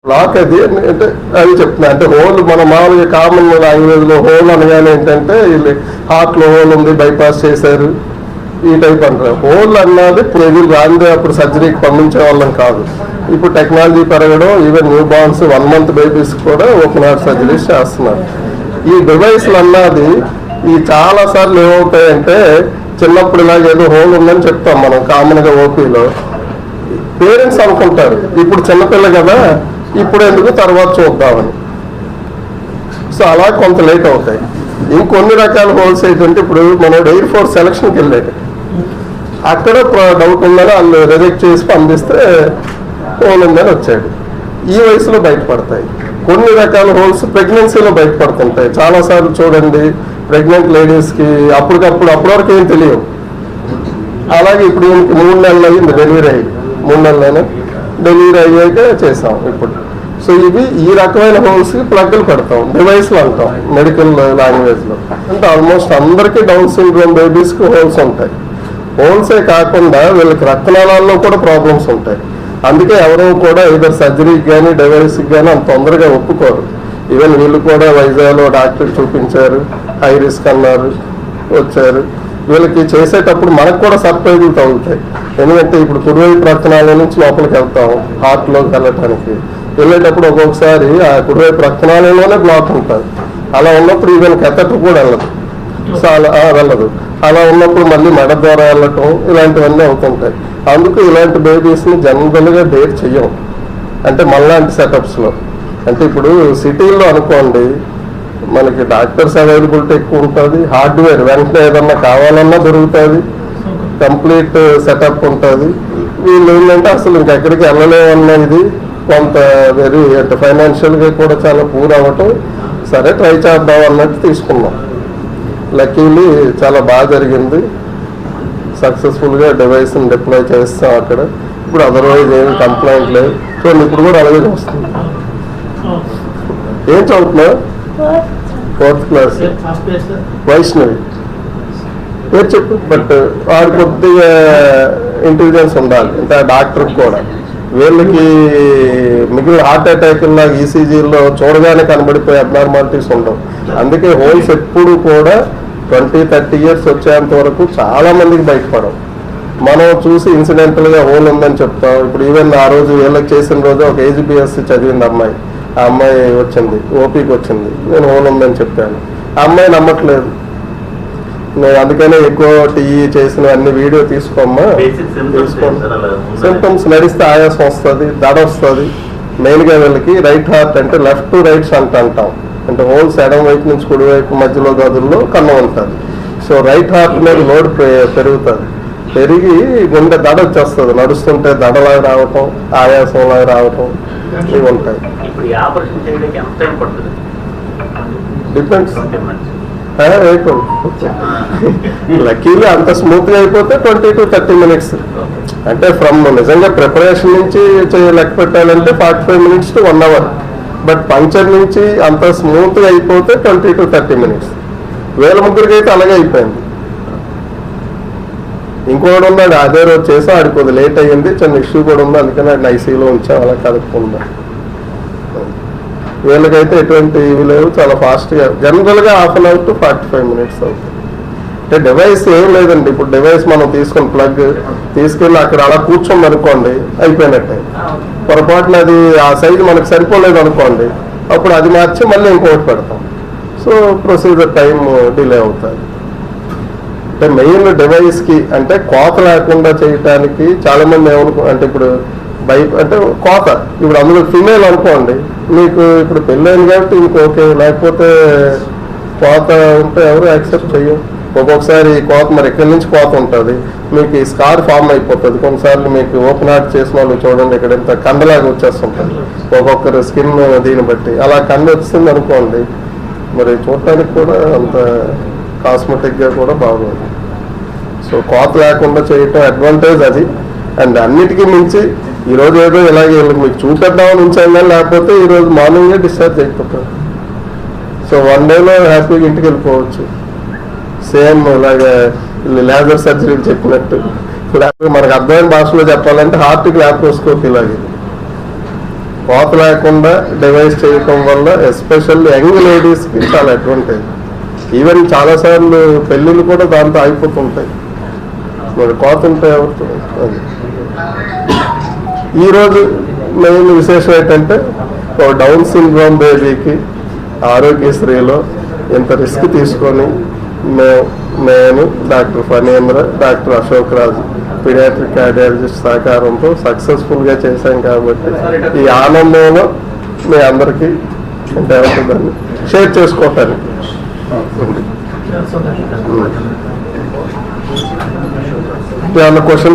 Black అది అంటే అది చెప్తున్నా, అంటే హోల్ మన మామూలుగా కామన్ లాంగ్వేజ్ లో హోల్ అనగానే ఏంటంటే హార్ట్ లో హోల్ ఉంది, బైపాస్ చేశారు, ఈ టైప్ అంటారు. హోల్ అన్నది ఎదురు రాందే అప్పుడు సర్జరీకి పంపించే వాళ్ళం కాదు. ఇప్పుడు టెక్నాలజీ పెరగడం, even new borns 1 month babies కూడా ఓపెన్ హార్ట్ సర్జరీస్ చేస్తున్నారు. ఈ డివైస్లు అన్నది ఈ చాలా సార్లు ఏమవుతాయంటే, చిన్నప్పుడు ఇలాగ ఏదో హోల్ ఉందని చెప్తాం మనం కామన్ గా ఓపీలో. పేరెంట్స్ అనుకుంటారు ఇప్పుడు చిన్నపిల్ల కదా, ఇప్పుడు ఎందుకు తర్వాత చూద్దామని. సో అలా కొంత లేట్ అవుతాయి. ఇంకొన్ని రకాల హోల్స్ ఏంటంటే, ఇప్పుడు మనం ఎయిర్ ఫోర్స్ సెలక్షన్కి వెళ్ళాడు, అక్కడ డౌట్ ఉందని వాళ్ళు రిజెక్ట్ చేసి పంపిస్తే హోల్ ఉందని వచ్చాడు. ఈ వయసులో బయటపడతాయి. కొన్ని రకాల హోల్స్ ప్రెగ్నెన్సీలో బయటపడుతుంటాయి. చాలాసార్లు చూడండి ప్రెగ్నెంట్ లేడీస్కి అప్పటివరకు ఏం తెలియవు. అలాగే ఇప్పుడు 3 నెలలు అయ్యింది డెలివరీ అయ్యి, 3 నెలలైనా డెలివరీ అయ్యాక చేసాం ఇప్పుడు. సో ఇవి ఈ రకమైన హోల్స్కి ప్లగ్లు పెడతాం, డివైస్లు అంటాం మెడికల్ లాంగ్వేజ్లో. అంటే ఆల్మోస్ట్ అందరికీ డౌన్ సిండ్రోమ్ బేబీస్కి హోల్స్ ఉంటాయి. హోల్సే కాకుండా వీళ్ళకి రక్తనాళాల్లో కూడా ప్రాబ్లమ్స్ ఉంటాయి. అందుకే ఎవరో కూడా ఏదో సర్జరీకి కానీ డెలివరీస్కి కానీ అంత తొందరగా ఒప్పుకోరు. ఈవెన్ వీళ్ళు కూడా వైజాగ్లో డాక్టర్ చూపించారు, హై రిస్క్ అన్నారు, వచ్చారు. వీళ్ళకి చేసేటప్పుడు మనకు కూడా సర్ప్రైజులు తగులుతాయి. ఎందుకంటే ఇప్పుడు కుడివైపు రక్తనాళం నుంచి లోపలికి వెళ్తాం హార్ట్లోకి వెళ్ళేటప్పుడు ఒక్కొక్కసారి ఆ కుడివైపు రక్తనాళంలోనే బ్లాక్ ఉంటుంది. అలా ఉన్నప్పుడు ఈవెన్ కెథటర్ కూడా వెళ్ళదు. సో వెళ్ళదు. అలా ఉన్నప్పుడు మళ్ళీ మెడ ద్వారా వెళ్ళటం ఇలాంటివన్నీ అవుతుంటాయి. అందుకు ఇలాంటి బేబీస్ని జనరల్గా డేర్ చెయ్యం. అంటే మళ్ళాంటి సెటప్స్లో, అంటే ఇప్పుడు సిటీల్లో అనుకోండి మనకి డాక్టర్స్ అవైలబిలిటీ ఎక్కువ ఉంటుంది, హార్డ్వేర్ వెంటనే ఏదన్నా కావాలన్నా దొరుకుతుంది, కంప్లీట్ సెటప్ ఉంటుంది. వీళ్ళు ఏంటంటే అసలు ఇంకెక్కడికి వెళ్ళలేమన్నా ఇది కొంత వెరీ అంటే ఫైనాన్షియల్గా కూడా చాలా పూర్ అవ్వటం, సరే ట్రై చేద్దాం అన్నట్టు తీసుకున్నాం. లక్కీలీ చాలా బాగా జరిగింది, సక్సెస్ఫుల్గా డివైస్ని డిప్లాయ్ చేస్తాం అక్కడ. ఇప్పుడు అదర్వైజ్ ఏమి కంప్లైంట్ లేదు. సో ఇప్పుడు కూడా అలాగే వస్తుంది. ఏం చదువుతున్నావు? 4th class. వైష్ణవి పేరు చెప్పు. బట్ వాడు కొద్దిగా ఇంటెలిజెన్స్ ఉండాలి, ఇంకా డాక్టర్కి కూడా. వీళ్ళకి మిగిలిన హార్ట్ అటాక్ లాగా ఈసీజీలో చూడగానే కనబడిపోయే అబ్నార్మాలిటీస్ ఉండవు. అందుకే హోల్స్ ఎప్పుడు కూడా 20-30 years వచ్చేంత వరకు చాలా మందికి బయటపడవు. మనం చూసి ఇన్సిడెంటల్గా హోల్ ఉందని చెప్తాం. ఇప్పుడు ఈవెన్ ఆ రోజు వీళ్ళకి చేసిన రోజు ఒక ఏజీబీఎస్సీ చదివింది అమ్మాయి, ఆ అమ్మాయి వచ్చింది ఓపీకి వచ్చింది, నేను హోల్ ఉందని చెప్పాను. ఆ అమ్మాయి నమ్మట్లేదు. నేను అందుకనే ఎక్కువ టీ చేసిన అన్ని వీడియో తీసుకోమ్మా, సింప్టమ్స్ నడిస్తే ఆయాసం వస్తుంది, దడ వస్తుంది. మెయిన్గా వీళ్ళకి రైట్ హార్ట్ అంటే లెఫ్ట్ టు రైట్స్ అంటాం. అంటే హోల్స్ ఎడం వైపు నుంచి కుడివైపు మధ్యలో గదుల్లో కన్నం ఉంటుంది. సో రైట్ హార్ట్ మీద లోడ్ పెరుగుతుంది, పెరిగి గుండె దడ వచ్చేస్తుంది. నడుస్తుంటే దడలాగా రావటం, ఆయాసంలాగా రావటం ఇవి ఉంటాయి. డిపెండ్స్. లక్కీలీ అంత స్మూత్ గా అయిపోతే 20 to 30 minutes. అంటే ఫ్రమ్ నిజంగా ప్రిపరేషన్ నుంచి లెక్క పెట్టాలంటే 45 minutes to 1 hour. But puncture నుంచి అంత స్మూత్ గా అయిపోతే 20 to 30 minutes. వీళ్ళ ముగ్గురికి అయితే అలాగే అయిపోయింది. ఇంకోటి ఉన్నాడు, అదే రోజు చేసాం, ఆడిపోదు లేట్ అయ్యింది, చిన్న ఇష్యూ కూడా ఉంది, అందుకని ఆడిని ఐసీయూలో ఉంచాం, అలా కలుపుకుందాం. వీళ్ళకైతే ఎటువంటి ఇవి లేవు, చాలా ఫాస్ట్గా. జనరల్గా 1/2 hour to 45 minutes అవుతుంది. అంటే డివైస్ ఏం లేదండి. ఇప్పుడు డివైస్ మనం తీసుకొని ప్లగ్ తీసుకెళ్ళి అక్కడ అలా కూర్చోండి అనుకోండి, అయిపోయినట్టే. పొరపాటున అది ఆ సైజు మనకు సరిపోలేదు అనుకోండి, అప్పుడు అది మార్చి మళ్ళీ ఇంకోటి పెడతాం. సో ప్రొసీజర్ టైం డిలే అవుతుంది. అంటే మెయిన్ డివైస్కి అంటే కోత లేకుండా చేయటానికి చాలామంది అంటే ఇప్పుడు అంటే కోత, ఇప్పుడు అందులో ఫిమేల్ అనుకోండి, మీకు ఇప్పుడు పెళ్ళైంది కాబట్టి ఇంకోకే, లేకపోతే కోత ఉంటే ఎవరు యాక్సెప్ట్ చెయ్యం. ఒక్కొక్కసారి కోత మరి ఎక్కడి నుంచి కోత ఉంటుంది, మీకు ఈ స్కార్ ఫామ్ అయిపోతుంది. కొన్నిసార్లు మీకు ఓపెన్ హార్ట్ చేసిన వాళ్ళు చూడండి, ఇక్కడ ఎంత కండలాగా వచ్చేస్తుంటుంది ఒక్కొక్కరు స్కిన్ దీన్ని బట్టి. అలా కండ వచ్చింది అనుకోండి, మరి చూడటానికి కూడా అంత కాస్మెటిక్గా కూడా బాగుంది. సో కోత లేకుండా చేయటం అడ్వాంటేజ్ అది. అండ్ అన్నిటికీ మించి ఈరోజు ఏదో ఇలాగే మీకు చూపెద్దామని ఉంచాం, కానీ లేకపోతే ఈరోజు మార్నింగే డిశ్చార్జ్ అయిపోతారు. సో 1 dayలో హ్యాపీగా ఇంటికి వెళ్ళిపోవచ్చు. సేమ్ ఇలాగే లేజర్ సర్జరీ చెప్పినట్టు. మనకు అర్థమైన భాషలో చెప్పాలంటే హార్ట్కి ల్యాప్రోస్కోపీ ఇలాగే. కోత లేకుండా డివైస్ చేయటం వల్ల ఎస్పెషల్లీ యంగ్ లేడీస్కి చాలా అడ్వాంటేజ్. ఈవెన్ చాలాసార్లు పెళ్ళిళ్ళు కూడా దాంతో అయిపోతుంటాయి, మరి కోత ఉంటే ఎవరు. అది ఈరోజు మెయిన్ విశేషం ఏంటంటే డౌన్ సిండ్రోమ్ బేబీకి ఆరోగ్యశ్రీలో ఇంత రిస్క్ తీసుకొని నేను డాక్టర్ ఫణీంద్ర, డాక్టర్ అశోక్ రాజు, పీడియాట్రిక్ కార్డియాలజిస్ట్ సహకారంతో సక్సెస్ఫుల్గా చేశాం. కాబట్టి ఈ ఆనందంలో మీ అందరికీ అంటే ఉంటుందని షేర్ చేసుకోవటానికి. ఏమన్నా క్వశ్చన్స్?